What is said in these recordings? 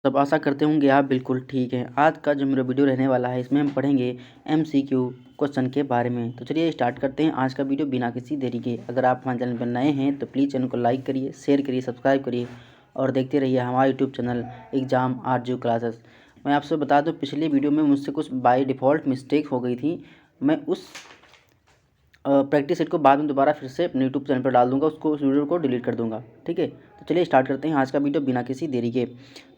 सब आशा करते होंगे आप बिल्कुल ठीक हैं। आज का जो मेरा वीडियो रहने वाला है इसमें हम पढ़ेंगे एमसीक्यू क्वेश्चन के बारे में। तो चलिए स्टार्ट करते हैं आज का वीडियो बिना किसी देरी के। अगर आप हमारे चैनल पर नए हैं तो प्लीज़ चैनल को लाइक करिए, शेयर करिए, सब्सक्राइब करिए और देखते रहिए हमारा यूट्यूब चैनल एग्ज़ाम आरजू क्लासेस। मैं आपसे बता दूँ, पिछले वीडियो में मुझसे कुछ बाय डिफ़ॉल्ट मिस्टेक हो गई थी। मैं उस प्रैक्टिस सेट को बाद में दोबारा फिर से अपने यूट्यूब चैनल पर डाल दूंगा, उस वीडियो को डिलीट कर दूंगा। ठीक है, तो चलिए स्टार्ट करते हैं आज का वीडियो बिना किसी देरी के।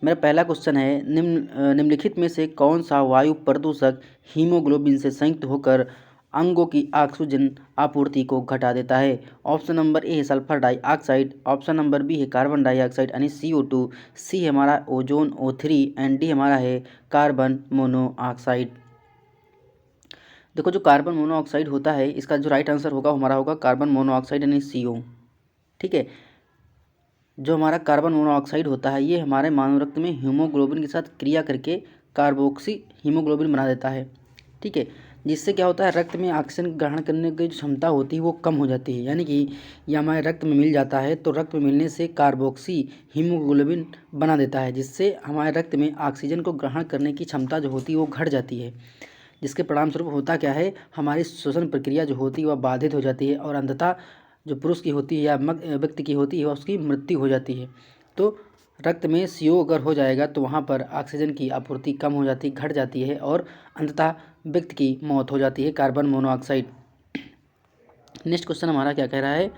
मेरा पहला क्वेश्चन है, निम्नलिखित में से कौन सा वायु प्रदूषक हीमोग्लोबिन से संयुक्त होकर अंगों की ऑक्सीजन आपूर्ति को घटा देता है? ऑप्शन नंबर ए है sulphur dioxide, option number B है कार्बन डाइऑक्साइड यानी CO2, सी हमारा ओजोन O3 एंड डी हमारा है कार्बन मोनोऑक्साइड। देखो, जो कार्बन मोनोऑक्साइड होता है इसका जो राइट आंसर होगा हमारा होगा कार्बन मोनोऑक्साइड यानी CO। ठीक है, जो हमारा कार्बन मोनोऑक्साइड होता है ये हमारे मानव रक्त में हीमोग्लोबिन के साथ क्रिया करके कार्बोक्सी हीमोग्लोबिन बना देता है। ठीक है, जिससे क्या होता है, रक्त में ऑक्सीजन ग्रहण करने की जो क्षमता होती है वो कम हो जाती है। यानी कि ये हमारे रक्त में मिल जाता है तो रक्त में मिलने से कार्बोक्सी हीमोग्लोबिन बना देता है, जिससे हमारे रक्त में ऑक्सीजन को ग्रहण करने की क्षमता जो होती है वो घट जाती है। जिसके परिणाम स्वरूप होता क्या है, हमारी श्वसन प्रक्रिया जो होती है वह बाधित हो जाती है और अंततः जो पुरुष की होती है या व्यक्ति की होती है उसकी मृत्यु हो जाती है। तो रक्त में CO अगर हो जाएगा तो वहाँ पर ऑक्सीजन की आपूर्ति कम हो जाती, घट जाती है और अंततः व्यक्ति की मौत हो जाती है, कार्बन मोनोऑक्साइड। नेक्स्ट क्वेश्चन हमारा क्या कह रहा है,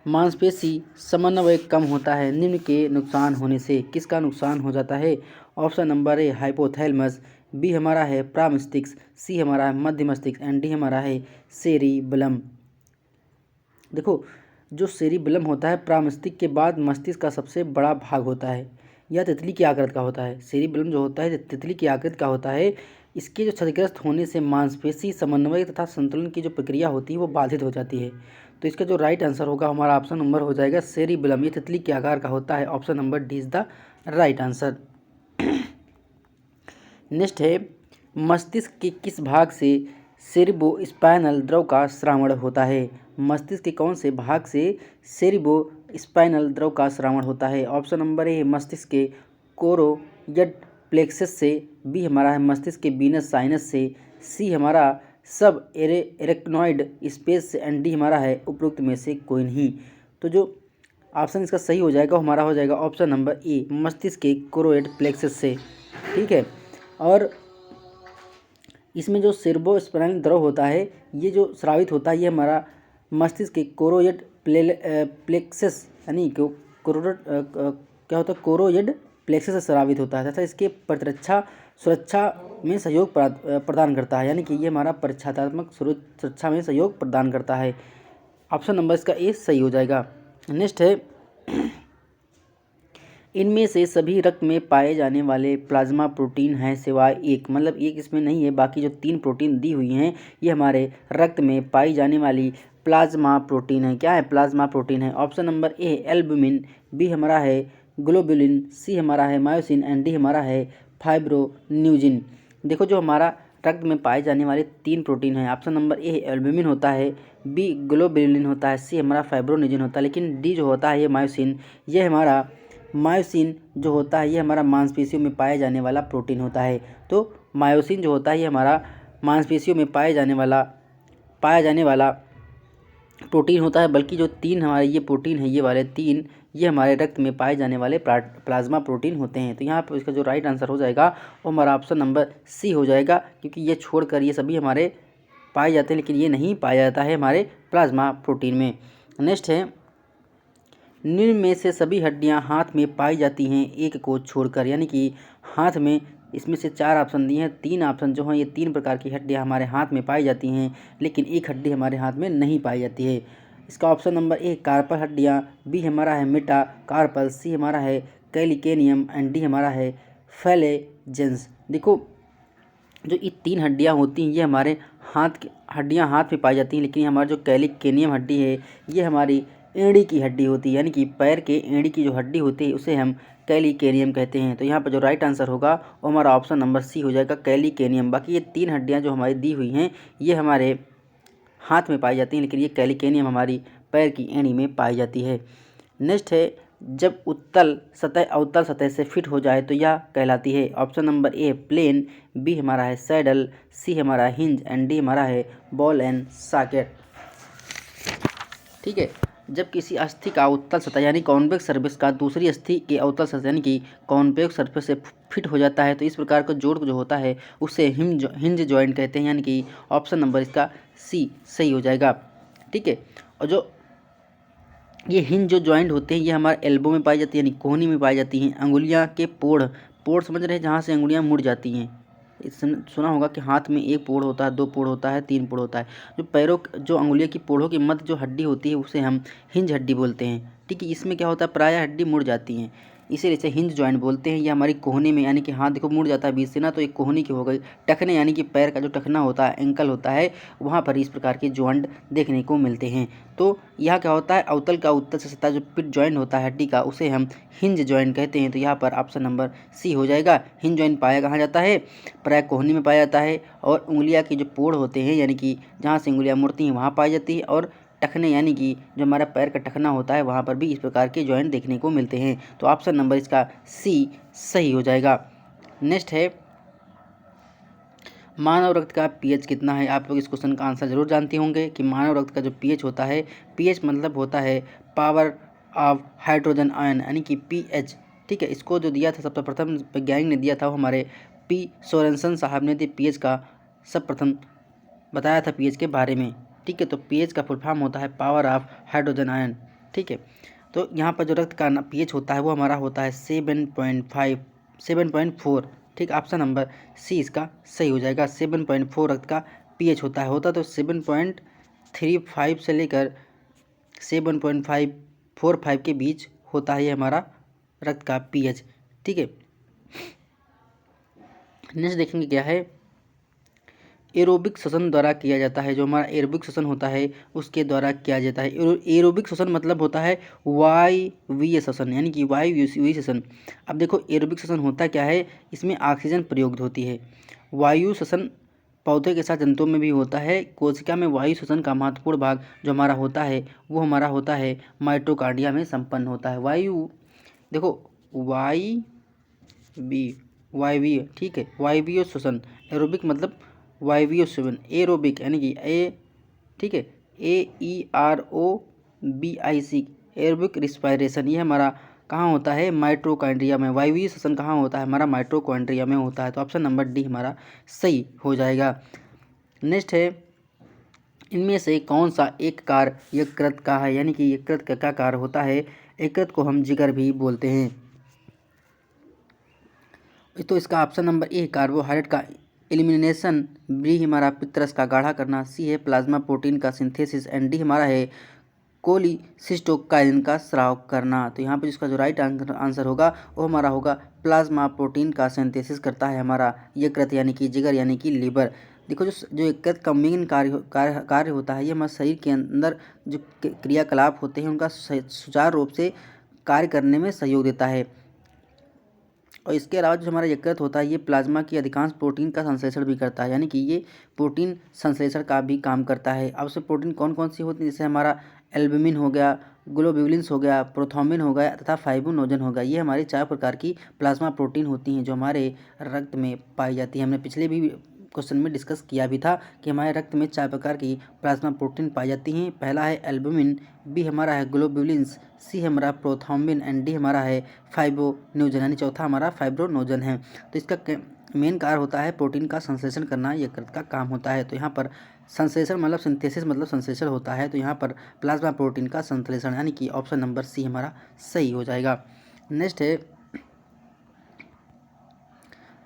मांसपेशी समन्वय कम होता है निम्न के नुकसान होने से। किसका नुकसान हो जाता है? Option number A hypothalamus, B हमारा है प्रामस्तिष्क, सी हमारा है मध्य मस्तिष्क एंड डी हमारा है सेरिबलम। देखो, जो सेरिबलम होता है प्रामस्तिष्क के बाद मस्तिष्क का सबसे बड़ा भाग होता है। यह तितली की आकृति का होता है। सेरिबलम जो होता है तितली की आकृति का होता है। इसके जो क्षतिग्रस्त होने से मांसपेशी समन्वय तथा संतुलन की जो प्रक्रिया होती है वो बाधित हो जाती है। तो इसका जो राइट आंसर होगा हमारा ऑप्शन नंबर हो जाएगा सेरिबलम। ये तितली के आकार का होता है। Option number D is the right answer. Next है, मस्तिष्क के किस भाग से सेरिबो स्पाइनल द्रव का श्रावण होता है? मस्तिष्क के कौन से भाग से सेरिबो स्पाइनल द्रव का श्रावण होता है? ऑप्शन नंबर ए है मस्तिष्क के कोरोयड प्लेक्सस से, बी हमारा है मस्तिष्क के वीनस साइनस से, सी हमारा सब एरेक्नॉइड स्पेस से एंड डी हमारा है उपरोक्त में से कोई नहीं। तो जो ऑप्शन इसका सही हो जाएगा हमारा हो जाएगा ऑप्शन नंबर ए मस्तिष्क के कोरोयड प्लेक्सस से। ठीक है, और इसमें जो सेरिब्रोस्पाइनल द्रव होता है ये जो स्रावित होता है ये हमारा मस्तिष्क के कोरोयड प्लेक्सस यानी क्या होता है कोरोयड प्लेक्सस से स्रावित होता है तथा इसके प्रतिरक्षा सुरक्षा में सहयोग प्रदान करता है। यानी कि ये हमारा परीक्षात्मक सुरक्षा में सहयोग प्रदान करता है। ऑप्शन नंबर इसका ए सही हो जाएगा। नेक्स्ट है, इनमें से सभी रक्त में पाए जाने वाले प्लाज्मा प्रोटीन हैं सिवाय एक, मतलब एक इसमें नहीं है, बाकी जो 3 प्रोटीन दी हुई हैं ये हमारे रक्त में पाई जाने वाली प्लाज्मा प्रोटीन है। क्या है? प्लाज्मा प्रोटीन है। Option number A albumin, B हमारा है ग्लोबुलिन, सी हमारा है मायोसिन एंड डी हमारा है फाइब्रोन्यूजिन। देखो, जो हमारा रक्त में पाए जाने वाले 3 प्रोटीन हैं, ऑप्शन नंबर ए एल्बुमिन होता है, बी ग्लोबुलिन होता है, सी हमारा फाइब्रोन्यूजिन होता है, लेकिन डी जो होता है ये मायोसिन, ये हमारा मायोसिन जो होता है ये हमारा मांसपेशियों में पाए जाने वाला प्रोटीन होता है। तो मायोसिन जो होता है ये हमारा मांसपेशियों में पाया जाने वाला प्रोटीन होता है। बल्कि जो 3 हमारे ये प्रोटीन है, ये वाले 3 ये हमारे रक्त में पाए जाने वाले प्लाज्मा प्रोटीन होते हैं। तो यहाँ पर इसका जो राइट आंसर हो जाएगा वो हमारा ऑप्शन नंबर सी हो जाएगा, क्योंकि ये छोड़कर ये सभी हमारे पाए जाते हैं लेकिन ये नहीं पाया जाता है हमारे प्लाज्मा प्रोटीन में। नेक्स्ट है, निम्न में से सभी हड्डियां हाथ में पाई जाती हैं एक को छोड़कर। यानी कि हाथ में इसमें से 4 ऑप्शन दिए हैं, 3 ऑप्शन जो हैं ये 3 प्रकार की हड्डियां हमारे हाथ में पाई जाती हैं लेकिन एक हड्डी हमारे हाथ में नहीं पाई जाती है। इसका ऑप्शन नंबर ए कार्पल हड्डियां, बी हमारा है मेटा कार्पल, सी हमारा है कैलिकेनियम एंड डी हमारा है फैलेजेंस। देखो, जो ये 3 हड्डियां होती हैं ये हमारे हड्डियां हाथ में पाई जाती हैं, लेकिन हमारा जो कैलिकेनियम हड्डी है ये हमारी एड़ी की हड्डी होती है। यानी कि पैर के एड़ी की जो हड्डी होती है उसे हम कैलिकेनियम कहते हैं। तो यहाँ पर जो राइट आंसर होगा वो हमारा ऑप्शन नंबर सी हो जाएगा कैलिकेनियम। बाकी ये 3 हड्डियाँ जो हमारी दी हुई हैं ये हमारे हाथ में पाई जाती हैं, लेकिन ये कैलिकेनियम हमारी पैर की एड़ी में पाई जाती है। नेक्स्ट है, जब उत्तल सतह अवतल सतह से फिट हो जाए तो यह कहलाती है। Option number A plane, B हमारा है सैडल, सी हमारा हिंज एंड डी हमारा है बॉल एंड सॉकेट। ठीक है, जब किसी अस्थि का उत्तल सतह यानी कॉन्वेक्स सर्फेस का दूसरी अस्थि के अवतल सतह यानी कि कॉन्वेक्स सर्फेस से फिट हो जाता है तो इस प्रकार का जोड़ जो होता है उसे हिंज जॉइंट कहते हैं, यानी कि ऑप्शन नंबर इसका सी सही हो जाएगा। ठीक है, और जो ये हिंज जो जॉइंट होते हैं ये हमारे एल्बो में पाई जाती है, यानी कोहनी में पाई जाती हैं। अंगुलियां के पोड़ समझ रहे हैं, जहाँ से अंगुलियां मुड़ जाती हैं। सुना होगा कि हाथ में एक पोड़ होता है, दो पोड़ होता है, तीन पोड़ होता है। जो पैरों जो अंगुलियों की पोड़ों के मध्य जो हड्डी होती है उसे हम हिंज हड्डी बोलते हैं। ठीक है, इसमें क्या होता है प्रायः हड्डी मुड़ जाती हैं, इसीलिए इसे हिंज जॉइंट बोलते हैं। ये हमारी कोहनी में यानी कि हाथ देखो मुड़ जाता है बीच से ना, तो एक कोहनी की हो गई। टखने यानी कि पैर का जो टखना होता है, एंकल होता है, वहाँ पर इस प्रकार के जॉइंट देखने को मिलते हैं। तो यह क्या होता है अवतल का उत्तल से सतह जो पिट जॉइंट होता है हड्डी का उसे हम हिंज जॉइंट कहते हैं। तो यहाँ पर ऑप्शन नंबर सी हो जाएगा। हिंज जॉइंट पाया कहाँ जाता है, प्राय कोहनी में पाया जाता है, और उंगलियाँ के जो पोड़ होते हैं यानी कि जहाँ से उंगलियाँ मुड़ती हैं वहाँ पाई जाती है, और टखने यानी कि जो हमारा पैर का टखना होता है वहाँ पर भी इस प्रकार के जॉइंट देखने को मिलते हैं। तो ऑप्शन नंबर इसका सी सही हो जाएगा। नेक्स्ट है मानव रक्त का पीएच कितना है। आप लोग इस क्वेश्चन का आंसर जरूर जानते होंगे कि मानव रक्त का जो पीएच होता है, पीएच मतलब होता है पावर ऑफ हाइड्रोजन आयन यानी कि पीएच। ठीक है, इसको जो दिया था सबसे प्रथम वैज्ञानिक ने दिया था वो हमारे पी सोरेनसन साहब ने पीएच का सर्वप्रथम बताया था पीएच के बारे में। ठीक है, तो पीएच का फुल फॉर्म होता है पावर ऑफ हाइड्रोजन आयन। ठीक है, तो यहाँ पर जो रक्त का पीएच होता है वो हमारा होता है 7.4। ठीक, ऑप्शन नंबर सी इसका सही हो जाएगा। 7.4 रक्त का पीएच होता तो 7.35 से लेकर 7.545 के बीच होता है ये हमारा रक्त का पीएच। ठीक है, नेक्स्ट देखेंगे क्या है एरोबिक श्वसन द्वारा किया जाता है। जो हमारा एरोबिक श्वसन होता है उसके द्वारा किया जाता है। एरोबिक श्वसन मतलब होता है वायवीय श्वसन यानी कि वायवीय श्वसन। अब देखो एरोबिक श्वसन होता क्या है, इसमें ऑक्सीजन प्रयुक्त होती है। वायु श्वसन पौधे के साथ जंतुओं में भी होता है। कोशिका में वायु श्वसन का महत्वपूर्ण भाग जो हमारा होता है वो हमारा होता है माइटोकांड्रिया में संपन्न होता है। वायु देखो वायवीय ठीक है, वायवीय श्वसन एरोबिक मतलब वायवीय श्वसन, एरोबिक यानी कि ठीक है AEROBIC एरोबिक रिस्पायरेशन, ये हमारा कहाँ होता है माइटोकॉन्ड्रिया में। वायवीय श्वसन कहाँ होता है हमारा माइटोकॉन्ड्रिया में होता है। तो ऑप्शन नंबर डी हमारा सही हो जाएगा। नेक्स्ट है इनमें से कौन सा एक कार्य यकृत का है, यानी कि यकृत का क्या कार्य होता है, यकृत को हम जिगर भी बोलते हैं। तो इसका ऑप्शन नंबर ए कार्बोहाइड्रेट का एलिमिनेशन, बी हमारा पित्तरस का गाढ़ा करना, सी है प्लाज्मा प्रोटीन का सिंथेसिस एंड डी हमारा है कोलिसिस्टोकाइनिन का स्राव करना। तो यहाँ पर जिसका जो राइट आंसर होगा वो हमारा होगा प्लाज्मा प्रोटीन का सिंथेसिस करता है हमारा यकृत यानी कि जिगर यानी कि लीवर। देखो जो यकृत का मेन कार्य होता है ये हमारे शरीर के अंदर जो क्रियाकलाप होते हैं उनका सुचारू रूप से कार्य करने में सहयोग देता है। और इसके अलावा जो हमारा यकृत होता है ये प्लाज्मा की अधिकांश प्रोटीन का संश्लेषण भी करता है, यानी कि ये प्रोटीन संश्लेषण का भी काम करता है। अब से प्रोटीन कौन कौन सी होती है, जैसे हमारा एल्बुमिन हो गया, ग्लोब्यूलिन्स हो गया, प्रोथ्रोम्बिन हो गया तथा फाइब्रिनोजन हो गया। ये हमारी 4 प्रकार की प्लाज्मा प्रोटीन होती हैं जो हमारे रक्त में पाई जाती है। हमने पिछले भी क्वेश्चन में डिस्कस किया भी था कि हमारे रक्त में 4 प्रकार की प्लाज्मा प्रोटीन पाई जाती हैं। पहला है एल्बुमिन, बी हमारा है ग्लोब्यूलिन्स, सी हमारा प्रोथ्रोम्बिन एंड डी हमारा है फाइब्रिनोजन, यानी चौथा हमारा फाइब्रिनोजन है। तो इसका मेन कार्य होता है प्रोटीन का संश्लेषण करना, यकृत का काम होता है। तो यहाँ पर संश्लेषण मतलब सिंथेसिस मतलब संश्लेषण होता है। तो यहाँ पर प्लाज्मा प्रोटीन का संश्लेषण यानी कि ऑप्शन नंबर सी हमारा सही हो जाएगा। नेक्स्ट है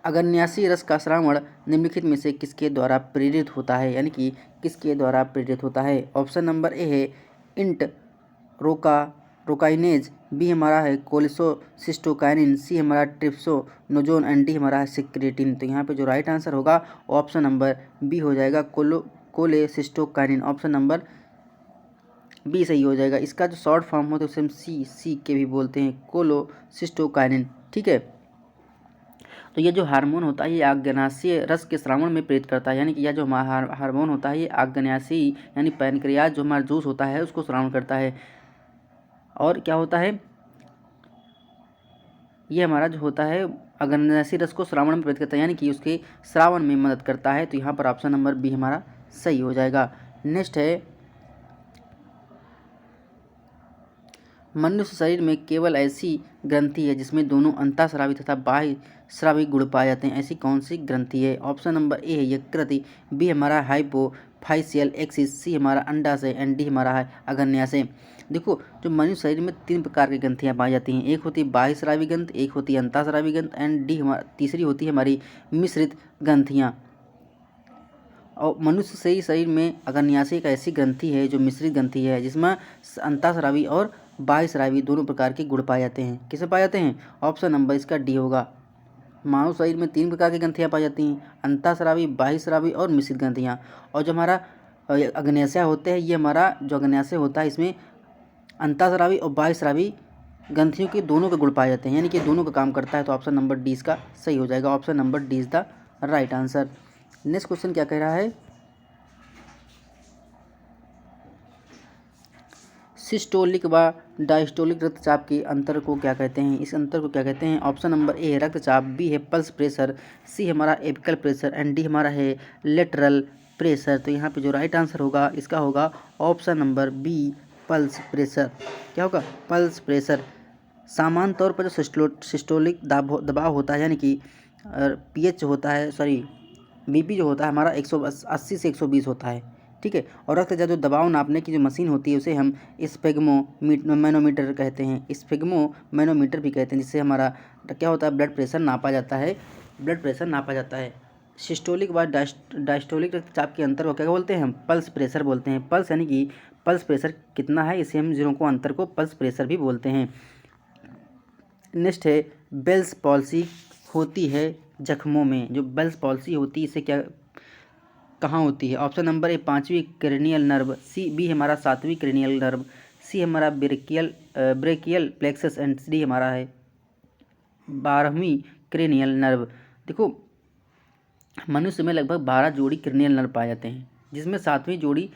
अग्न्यासी रस का श्रावण निम्नलिखित में से किसके द्वारा प्रेरित होता है, यानी कि किसके द्वारा प्रेरित होता है। ऑप्शन नंबर ए है इंट रोकाइनेज, बी हमारा है कोलिसिस्टोकाइनिन, सी हमारा ट्रिप्सोनोजोन एंड डी हमारा है सिक्रेटिन। तो यहाँ पे जो राइट आंसर होगा ऑप्शन नंबर बी हो जाएगा कोलेसिस्टोकाइनिन। ऑप्शन नंबर बी सही हो जाएगा। इसका जो शॉर्ट फॉर्म होता है उसे हम सी के भी बोलते हैं कोलेसिस्टोकाइनिन। ठीक है, तो ये जो हार्मोन होता है ये अग्न्यासीय रस के श्रावण में प्रेरित करता है, यानी कि यह जो हार्मोन होता है ये अग्न्यासी यानी पैनक्रियाज जो हमारा जूस होता है उसको श्रावण करता है। और क्या होता है ये हमारा जो होता है अग्नाशयी रस को श्रावण में प्रभावित करता है, यानी कि उसके श्रावण में मदद करता है। तो यहाँ पर ऑप्शन नंबर बी हमारा सही हो जाएगा। नेक्स्ट है, मनुष्य शरीर में केवल ऐसी ग्रंथि है जिसमें दोनों अंतःस्रावी तथा बाह्य स्रावी गुण पाए जाते हैं, ऐसी कौन सी ग्रंथि है? ऑप्शन नंबर ए है यकृत, बी हमारा हाइपोफाइशियल एक्सिस, सी हमारा अंडाशय एंड डी हमारा है अग्न्याशय। देखो, जो मनुष्य शरीर में 3 प्रकार की ग्रंथियाँ पाई जाती हैं, एक होती है बाह्य स्रावी ग्रंथ, एक होती है अंतःस्रावी ग्रंथ एंड डी हमारा तीसरी होती है हमारी मिश्रित ग्रंथियाँ। और मनुष्य से ही शरीर में अग्न्याशय एक ऐसी ग्रंथि है जो मिश्रित ग्रंथि है, जिसमें अंतःस्रावी और बाह्य स्रावी दोनों प्रकार के गुण पाए जाते हैं। किसे पाए जाते हैं? ऑप्शन नंबर इसका डी होगा। मानव शरीर में 3 प्रकार की ग्रंथियाँ पाई जाती हैं, अंतःस्रावी, बाह्य स्रावी और मिश्रित ग्रंथियाँ। और जो हमारा अग्न्याशय होते हैं, ये हमारा जो अग्न्याशय होता है इसमें अंतःस्रावी और बाह्य स्रावी ग्रंथियों के दोनों के गुण पाए जाते हैं, यानी कि दोनों का काम करता है। तो ऑप्शन नंबर डी इसका सही हो जाएगा। Option number D is the right answer. Next question क्या कह रहा है? सिस्टोलिक व डायस्टोलिक रक्तचाप के अंतर को क्या कहते हैं? इस अंतर को क्या कहते हैं? ऑप्शन नंबर ए है रक्तचाप, बी है पल्स प्रेशर, सी हमारा एपिकल प्रेशर एंड डी हमारा है लेटरल प्रेशर। तो यहाँ पे जो राइट आंसर होगा इसका होगा option number B pulse pressure. क्या होगा? Pulse pressure. सामान्य तौर पर जो सिस्टोलिक दबाव होता है, यानी कि पीएच होता है, सॉरी बीपी जो होता है हमारा 180 से 120 होता है, ठीक है। और रक्त जो दबाव नापने की जो मशीन होती है उसे हम मैनोमीटर कहते हैं, मैनोमीटर भी कहते हैं, जिससे हमारा क्या होता है ब्लड प्रेशर नापा जाता है। सिस्टोलिक व डायस्टोलिक रक्तचाप के अंतर को क्या बोलते हैं? हम पल्स प्रेशर बोलते हैं। पल्स यानी कि पल्स प्रेशर कितना है, इसे हम जीरो को अंतर को पल्स प्रेशर भी बोलते हैं। नेक्स्ट है, बेल्स पॉल्सी होती है जख्मों में। जो बेल्स पॉल्सी होती है इसे क्या कहाँ होती है? ऑप्शन नंबर ए 5वीं क्रेनियल नर्व, सी बी हमारा 7वीं क्रेनियल नर्व, सी हमारा ब्रेकियल प्लेक्सस एंड डी हमारा है 12वीं क्रेनियल नर्व। देखो, मनुष्य में लगभग 12 जोड़ी क्रेनियल नर्व पाए जाते हैं, जिसमें 7वीं जोड़ी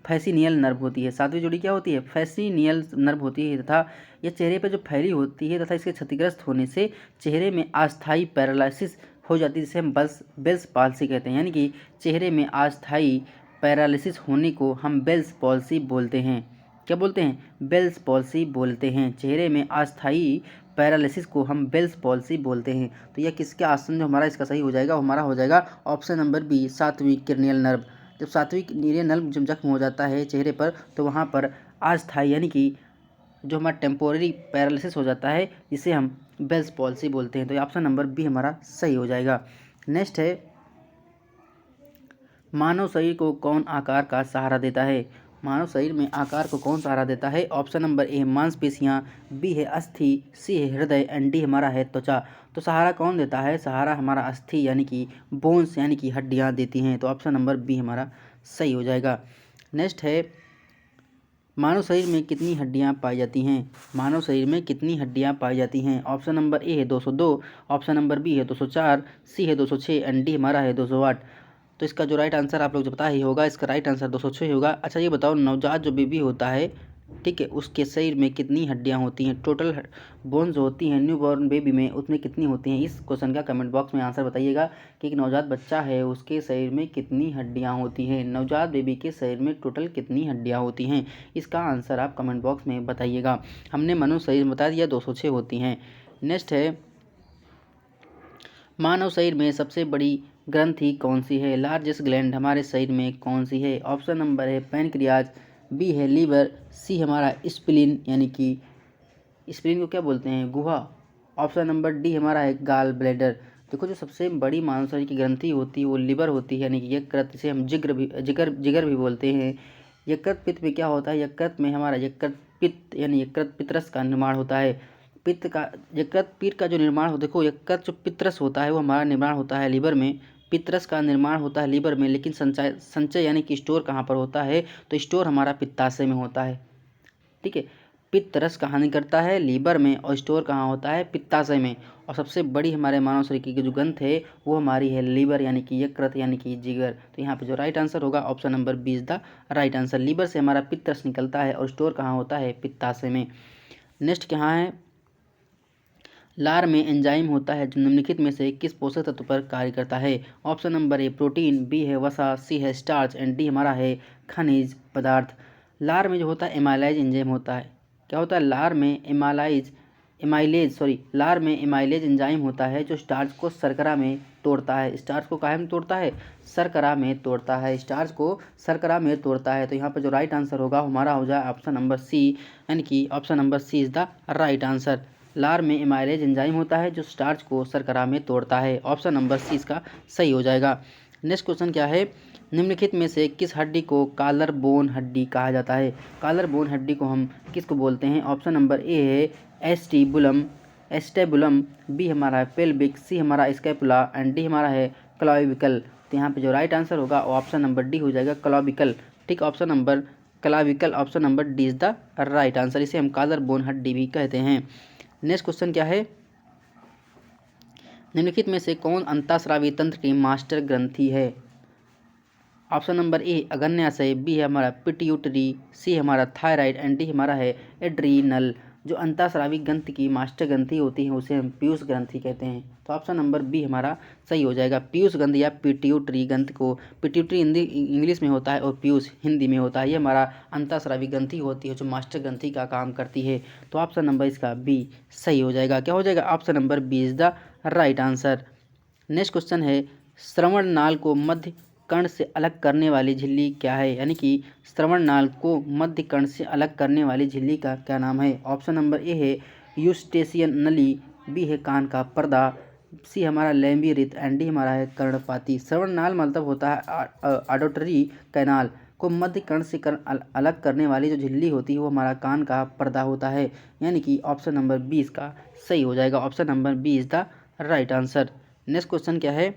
फैसिनियल नर्व होती है। 7वीं जोड़ी क्या होती है? फैसिनियल नर्व होती है, तथा यह चेहरे पर जो फैली होती है तथा इसके क्षतिग्रस्त होने से चेहरे में अस्थायी पैरालिसिस हो जाती है, जिसे हम बेल्स पॉल्सी कहते हैं। यानी कि चेहरे में अस्थायी पैरालिसिस होने को हम बेल्स पॉल्सी बोलते हैं। क्या बोलते हैं? बेल्स पॉल्सी बोलते हैं। चेहरे में अस्थायी पैरालिसिस को हम बेल्स पॉल्सी बोलते हैं। तो यह किसका आसन जो हमारा इसका सही हो जाएगा, हमारा हो जाएगा ऑप्शन नंबर बी 7वीं क्रेनियल नर्व। जब 7वीं क्रेनियल नर्व जब जख्म हो जाता है चेहरे पर, तो वहाँ पर अस्थायी यानी कि जो हमारा टेम्पोररी पैरालिसिस हो जाता है, जिसे हम बेल्स पॉल्सी बोलते हैं। तो ऑप्शन नंबर बी हमारा सही हो जाएगा। नेक्स्ट है, मानव शरीर को कौन आकार का सहारा देता है? मानव शरीर में आकार को कौन सहारा देता है? ऑप्शन नंबर ए मांसपेशियाँ, बी है अस्थि, सी है हृदय एंड डी हमारा है त्वचा। तो सहारा कौन देता है? सहारा हमारा अस्थि यानी कि बोन्स यानी कि हड्डियाँ देती हैं। तो ऑप्शन नंबर बी हमारा सही हो जाएगा। नेक्स्ट है, मानव शरीर में कितनी हड्डियां पाई जाती हैं? मानव शरीर में कितनी हड्डियां पाई जाती हैं? ऑप्शन नंबर ए है 202, ऑप्शन नंबर बी है 204, सी है 206 एंड डी हमारा है 208। तो इसका जो राइट आंसर आप लोग जो पता ही होगा, इसका राइट आंसर 206 होगा। अच्छा ये बताओ, नवजात जो बेबी होता है, ठीक है, उसके शरीर में कितनी हड्डियां होती हैं? टोटल बोन्स जो होती हैं न्यू बॉर्न बेबी में, उसमें कितनी होती हैं? इस क्वेश्चन का कमेंट बॉक्स में आंसर बताइएगा कि एक नवजात बच्चा है उसके शरीर में कितनी हड्डियां होती हैं। नवजात बेबी के शरीर में टोटल कितनी हड्डियां होती हैं, इसका आंसर आप कमेंट बॉक्स में बताइएगा। हमने मनुष्य शरीर में बता दिया 206 होती हैं। नेक्स्ट है, मानव शरीर में सबसे बड़ी ग्रंथि कौन सी है? लार्जेस्ट ग्लैंड हमारे शरीर में कौन सी है? ऑप्शन नंबर है पैनक्रियाज, बी है लीवर, सी हमारा स्प्लीन यानी कि स्प्लीन को क्या बोलते हैं? गुहा। ऑप्शन नंबर डी हमारा है गाल ब्लैडर। देखो, जो सबसे बड़ी मानव शरीर की ग्रंथि होती है वो लीवर होती है, यानी कि यकृत, इसे हम जिगर भी बोलते हैं। यकृत पित्त में क्या होता है? यकृत में हमारा यकृत पित्त यानी यकृत पितरस का निर्माण होता है। यकृत पित्त का जो निर्माण हो, देखो यकृत जो पितरस होता है वो हमारा निर्माण होता है लीवर में, पितरस का निर्माण होता है लीवर में, लेकिन संचय यानी कि स्टोर कहाँ पर होता है? तो स्टोर हमारा पित्ताशय में होता है, ठीक है। पित्त रस कहाँ करता है? लीवर में, और स्टोर कहाँ होता है? पित्ताशय में। और सबसे बड़ी हमारे मानव शरीर की जो ग्रंथ है वो हमारी है लीवर यानी कि यकृत यानी कि जिगर। तो यहाँ पे जो राइट आंसर होगा option number B is the right answer. Liver से हमारा पित्त रस निकलता है और स्टोर कहाँ होता है? पित्ताशय में। नेक्स्ट कहाँ है, लार में एंजाइम होता है जो निम्नलिखित में से किस पोषक तत्व पर कार्य करता है। Option number A protein, B है वसा, सी है स्टार्च एंड डी हमारा है खनिज पदार्थ। लार में जो होता है एमाइलाइज एंजाइम होता है। क्या होता है लार में? लार में एमाइलेज एंजाइम होता है जो स्टार्च को शर्करा में तोड़ता है। स्टार्च को काहे में तोड़ता है? शर्करा में तोड़ता है। स्टार्च को शर्करा में तोड़ता है। तो यहाँ पर जो राइट आंसर होगा हमारा हो जाए ऑप्शन नंबर सी, यानी कि option number C is the right answer. लार में एमाइलेज एंजाइम होता है जो स्टार्च को शर्करा में तोड़ता है। ऑप्शन नंबर सी इसका सही हो जाएगा। नेक्स्ट क्वेश्चन क्या है? निम्नलिखित में से किस हड्डी को कॉलर बोन हड्डी कहा जाता है? कॉलर बोन हड्डी को हम किसको बोलते हैं? ऑप्शन नंबर ए है एस्टेबुलम, बी हमारा है पेल्विक, सी हमारा स्कैपुला एंड डी हमारा है क्लाविकल। तो यहाँ पे जो राइट आंसर होगा वो ऑप्शन नंबर डी हो जाएगा क्लाविकल। ठीक, option number clavicle, option number D is the right answer. इसे हम कॉलर बोन हड्डी भी कहते हैं। नेक्स्ट क्वेश्चन क्या है? निम्नलिखित में से कौन अंतःस्रावी तंत्र की मास्टर ग्रंथि है? ऑप्शन नंबर ए अग्न्याशय, बी है हमारा पिट्यूटरी, सी हमारा थायराइड एंड डी हमारा है एड्रीनल। जो अंतःस्रावी ग्रंथि की मास्टर ग्रंथि होती है उसे हम पीयूष ग्रंथि कहते हैं। तो ऑप्शन नंबर बी हमारा सही हो जाएगा। पीयूष ग्रंथि या पिट्यूटरी ग्रंथि को, पिट्यूटरी हिंदी इंग्लिश में होता है और पीयूष हिंदी में होता है। ये हमारा अंतःस्रावी ग्रंथि होती है जो मास्टर ग्रंथि का काम करती है। तो ऑप्शन नंबर इसका बी सही हो जाएगा। क्या हो जाएगा? Option number B is the right answer. Next question है श्रवण नाल को मध्य कर्ण से अलग करने वाली झिल्ली क्या है? यानी कि श्रवण नाल को मध्य कर्ण से अलग करने वाली झिल्ली का क्या नाम है? ऑप्शन नंबर ए है यूस्टेशियन नली, बी है कान का पर्दा, सी हमारा लैम्बिरिथ एंड डी हमारा है कर्णपाती। श्रवण नाल मतलब होता है ऑडिटरी कैनाल को मध्य कर्ण से अलग करने वाली जो झिल्ली होती है वो हमारा कान का पर्दा होता है। यानी कि ऑप्शन नंबर बी इसका सही हो जाएगा। Option number B is the right answer. Next question क्या है?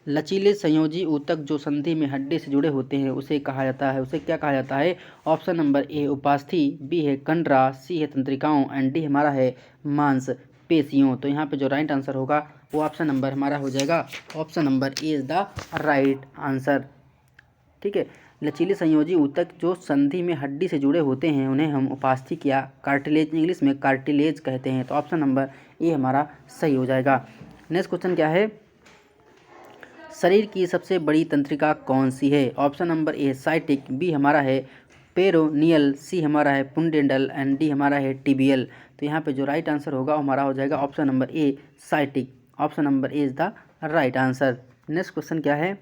लचीले संयोजी ऊतक जो संधि में हड्डी से जुड़े होते हैं उसे कहा जाता है, उसे क्या कहा जाता है? ऑप्शन नंबर ए उपास्थि, बी है कंडरा, सी है तंत्रिकाओं एंड डी हमारा है मांस पेशियों। तो यहाँ पे जो राइट आंसर होगा वो ऑप्शन नंबर हमारा हो जाएगा option number A is the right answer. ठीक है, लचीले संयोजी ऊतक जो संधि में हड्डी से जुड़े होते हैं उन्हें हम उपास्थि या कार्टिलेज, इंग्लिश में कार्टिलेज कहते हैं। तो ऑप्शन नंबर ए हमारा सही हो जाएगा। नेक्स्ट क्वेश्चन क्या है? शरीर की सबसे बड़ी तंत्रिका कौन सी है? Option number A sciatic, B हमारा है पेरोनियल, सी हमारा है पुंडेंडल एंड डी हमारा है टिबियल। तो यहाँ पे जो राइट आंसर होगा हमारा हो जाएगा option number A sciatic. Option number A is the right answer. Next question क्या है?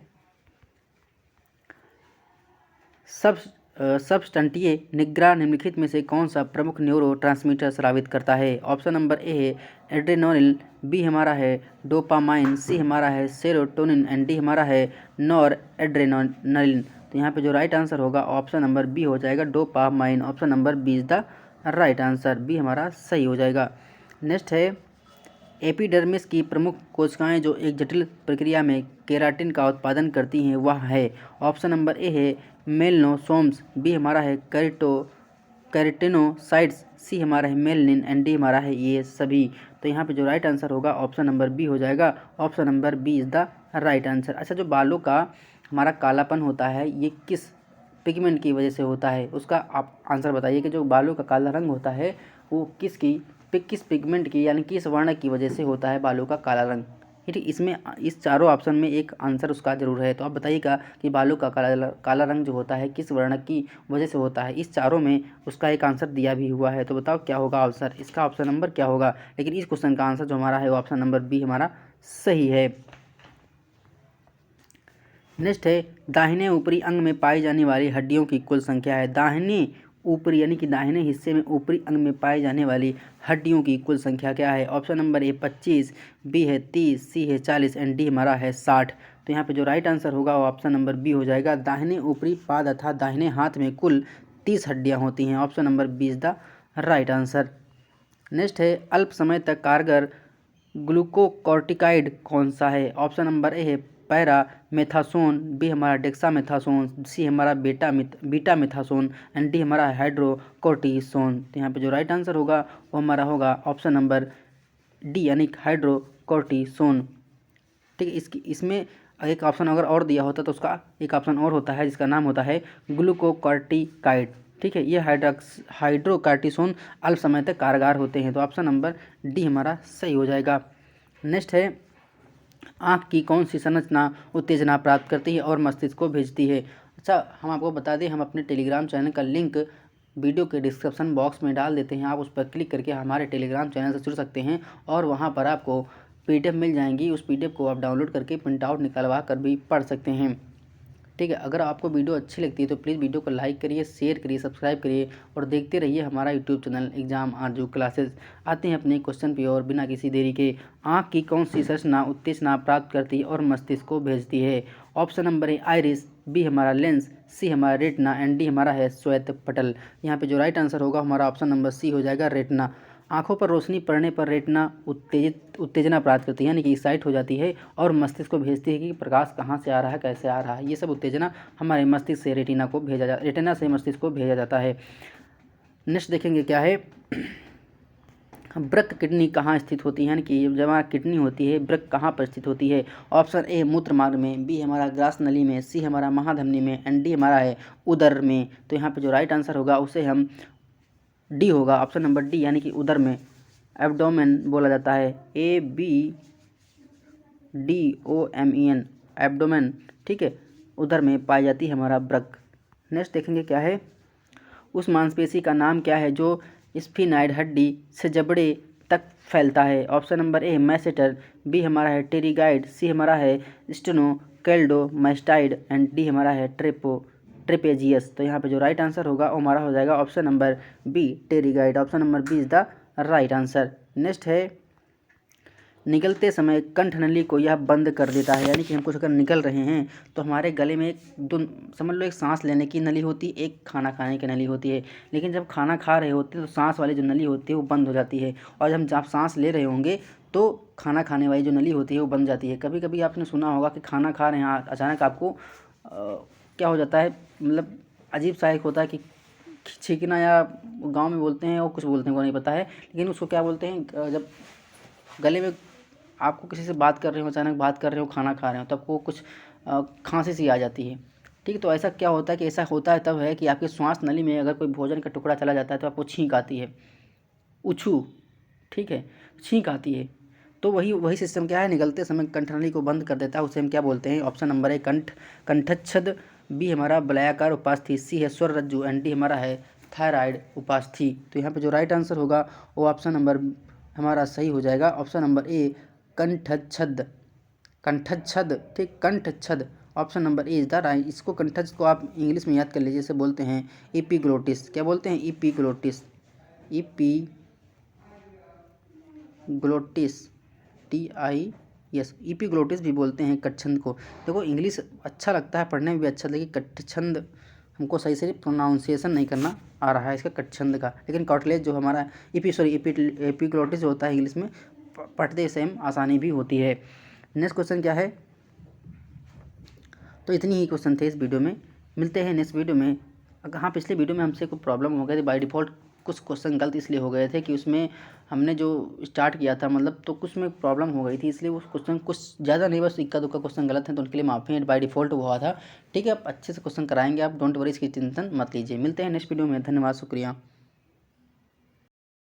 सबस्टंटीय निग्रा निम्नलिखित में से कौन सा प्रमुख न्यूरो ट्रांसमीटर स्रावित करता है? ऑप्शन नंबर ए है एड्रेनोलिन, बी हमारा है डोपामाइन, सी हमारा है सेरोटोनिन एंड डी हमारा है नॉर एड्रेनोलिन। तो यहाँ पे जो राइट आंसर होगा ऑप्शन नंबर बी हो जाएगा dopamine. Option number B is the right answer. B हमारा सही हो जाएगा। नेक्स्ट है एपिडर्मिस की प्रमुख कोशिकाएं जो एक जटिल प्रक्रिया में केराटिन का उत्पादन करती हैं वह है। ऑप्शन नंबर ए है मेलनोसोम्स, बी हमारा है कैरेटिनोसाइट्स, सी हमारा है मेलनिन एंड डी हमारा है ये सभी। तो यहाँ पे जो राइट आंसर होगा ऑप्शन नंबर बी हो जाएगा। Option number B is the right answer. अच्छा, जो बालों का हमारा कालापन होता है ये किस पिगमेंट की वजह से होता है? उसका आप आंसर बताइए कि जो बालों का काला रंग होता है वो किस पिगमेंट की यानी किस वर्ण की वजह से होता है बालों का काला रंग? ठीक, इसमें इस चारों ऑप्शन में एक आंसर उसका जरूर है। तो आप बताइएगा कि बालों का काला रंग जो होता है किस वर्ण की वजह से होता है? इस चारों में उसका एक आंसर दिया भी हुआ है। तो बताओ क्या होगा आंसर? इसका ऑप्शन नंबर क्या होगा? लेकिन इस क्वेश्चन का आंसर जो हमारा है वो ऑप्शन नंबर बी हमारा सही है। नेक्स्ट है दाहिने ऊपरी अंग में पाई जाने वाली हड्डियों की कुल संख्या है। दाहिने ऊपरी यानी कि दाहिने हिस्से में ऊपरी अंग में पाई जाने वाली हड्डियों की कुल संख्या क्या है? ऑप्शन नंबर ए 25, बी है 30, सी है 40 एंड डी हमारा है 60। तो यहाँ पे जो राइट आंसर होगा वो ऑप्शन नंबर बी हो जाएगा। दाहिने ऊपरी पाद अर्थात दाहिने हाथ में कुल 30 हड्डियाँ होती हैं। Option number B is the right answer. Next है अल्प समय तक कारगर ग्लूकोकॉर्टिकाइड कौन सा है? ऑप्शन नंबर ए है पैरामेथासोन, बी हमारा डेक्सामेथासोन, सी हमारा बीटामेथासोन एंड डी हमारा हाइड्रोकोर्टिसोन। तो यहाँ पे जो राइट आंसर होगा वो हमारा होगा ऑप्शन नंबर डी यानी हाइड्रोकोर्टिसोन। ठीक है, इसमें एक ऑप्शन अगर और दिया होता तो उसका एक ऑप्शन और होता है जिसका नाम होता है ग्लूकोकॉर्टिकाइड। ठीक है, ये हाइड्रोकार्टिसोन अल्प समय तक कारगर होते हैं। तो ऑप्शन नंबर डी हमारा सही हो जाएगा। नेक्स्ट है, आँख की कौन सी संरचना उत्तेजना प्राप्त करती है और मस्तिष्क को भेजती है। अच्छा, हम आपको बता दें, हम अपने टेलीग्राम चैनल का लिंक वीडियो के डिस्क्रिप्शन बॉक्स में डाल देते हैं। आप उस पर क्लिक करके हमारे टेलीग्राम चैनल से जुड़ सकते हैं और वहाँ पर आपको PDF मिल जाएंगी। उस PDF को आप डाउनलोड करके प्रिंट आउट निकलवा कर भी पढ़ सकते हैं। ठीक है, अगर आपको वीडियो अच्छी लगती है तो प्लीज़ वीडियो को लाइक करिए, शेयर करिए, सब्सक्राइब करिए और देखते रहिए हमारा यूट्यूब चैनल एग्जाम आरजू क्लासेस। आते हैं अपने क्वेश्चन पे और बिना किसी देरी के, आँख की कौन सी संरचना उत्तेजना प्राप्त करती है और मस्तिष्क को भेजती है। Option number A iris, B हमारा लेंस, सी हमारा रेटिना एंड डी हमारा है श्वेत पटल। यहाँ पे जो राइट आंसर होगा हमारा ऑप्शन नंबर सी हो जाएगा, रेटिना। आँखों पर रोशनी पड़ने पर रेटिना उत्तेजना प्राप्त करती है, यानी कि एक्साइट हो जाती है और मस्तिष्क को भेजती है कि प्रकाश कहाँ से आ रहा है, कैसे आ रहा है। ये सब उत्तेजना हमारे मस्तिष्क से रेटिना से मस्तिष्क को भेजा जाता है। नेक्स्ट देखेंगे क्या है, वृक्क किडनी कहाँ स्थित होती है, यानी कि जब हमारा किडनी होती है वृक्क कहाँ पर स्थित होती है। ऑप्शन ए मूत्र मार्ग में, बी हमारा ग्रास नली में, सी हमारा महाधमनी में एंड डी हमारा है उदर में। तो यहाँ पे जो राइट आंसर होगा उसे हम डी होगा, ऑप्शन नंबर डी, यानी कि उदर में, एब्डोमेन बोला जाता है, ABDOMEN, एब्डोमेन। ठीक है, उदर में पाई जाती है हमारा वृक्क। नेक्स्ट देखेंगे क्या है, उस मांसपेशी का नाम क्या है जो स्फिनाइड हड्डी से जबड़े तक फैलता है। Option number A masseter, B हमारा है टेरिगाइड, सी हमारा है स्टेनोकेल्डोमास्टाइड एंड डी हमारा है ट्रेपेजियस। तो यहाँ पे जो राइट आंसर होगा वो हमारा हो जाएगा option number B, pterygoid. Option number B is the right answer. Next है, निकलते समय कंठ नली को यह बंद कर देता है, यानी कि हम कुछ अगर निकल रहे हैं तो हमारे गले में समझ लो एक सांस लेने की नली होती है, एक खाना खाने की नली होती है। लेकिन जब खाना खा रहे होते हैं तो सांस वाली जो नली होती है वो बंद हो जाती है, और जब आप सांस ले रहे होंगे तो खाना खाने वाली जो नली होती है वो बंद जाती है। कभी कभी आपने सुना होगा कि खाना खा रहे हैं, अचानक आपको क्या हो जाता है, मतलब अजीब सा एक होता है कि छींकना, या गाँव में बोलते हैं और कुछ बोलते हैं, को नहीं पता है, लेकिन उसको क्या बोलते हैं, जब गले में आपको किसी से बात कर रहे हो, अचानक बात कर रहे हो, खाना खा रहे हो, तो आपको कुछ खांसी सी आ जाती है। ठीक है, तो ऐसा क्या होता है कि ऐसा होता है तब है कि आपकी श्वास नली में अगर कोई भोजन का टुकड़ा चला जाता है तो आपको छींक आती है, उछू, ठीक है, छींक आती है। तो वही सिस्टम क्या है, निकलते समय कंठनली को बंद कर देता है, उसे हम क्या बोलते हैं। ऑप्शन नंबर ए कंठच्छद, बी हमारा वलयाकार उपास्थि, सी है स्वर रज्जु एंड डी हमारा है थायराइड उपास्थि। तो यहाँ पे जो राइट आंसर होगा वो ऑप्शन नंबर हमारा सही हो जाएगा, ऑप्शन नंबर ए कंठच्छद, ठीक, कंठच्छद। Option number A is the right. इसको कंठस्थ को आप इंग्लिश में याद कर लीजिए, इसे बोलते हैं एपिग्लोटिस। क्या बोलते हैं, एपिग्लोटिस, एपिग्लोटिस, TIS, एपिग्लोटिस भी बोलते हैं कच्छंद को। देखो इंग्लिश अच्छा लगता है, पढ़ने में भी अच्छा, लेकिन कच्छंद हमको सही से प्रोनाउंसिएशन नहीं करना आ रहा है इसका, कच्छंद का। लेकिन कार्टिलेज जो हमारा एपिग्लोटिस जो होता है इंग्लिश में, पढ़ते सेम आसानी भी होती है। नेक्स्ट क्वेश्चन क्या है, तो इतनी ही क्वेश्चन थे इस वीडियो में। मिलते हैं नेक्स्ट वीडियो में। अगर हाँ, पिछले वीडियो में हमसे कोई प्रॉब्लम हो गई थी, बाय डिफ़ॉल्ट कुछ क्वेश्चन गलत इसलिए हो गए थे कि उसमें हमने जो स्टार्ट किया था, मतलब तो कुछ में प्रॉब्लम हो गई थी, इसलिए उस क्वेश्चन कुछ ज़्यादा नहीं, बस इक्का दुक्का क्वेश्चन गलत है, तो उनके लिए माफ़ी है, बाय डिफ़ॉल्ट हुआ था। ठीक है, आप अच्छे से क्वेश्चन कराएंगे, आप डोंट वरी, इसकी टेंशन मत लीजिए। मिलते हैं नेक्स्ट वीडियो में, धन्यवाद, शुक्रिया।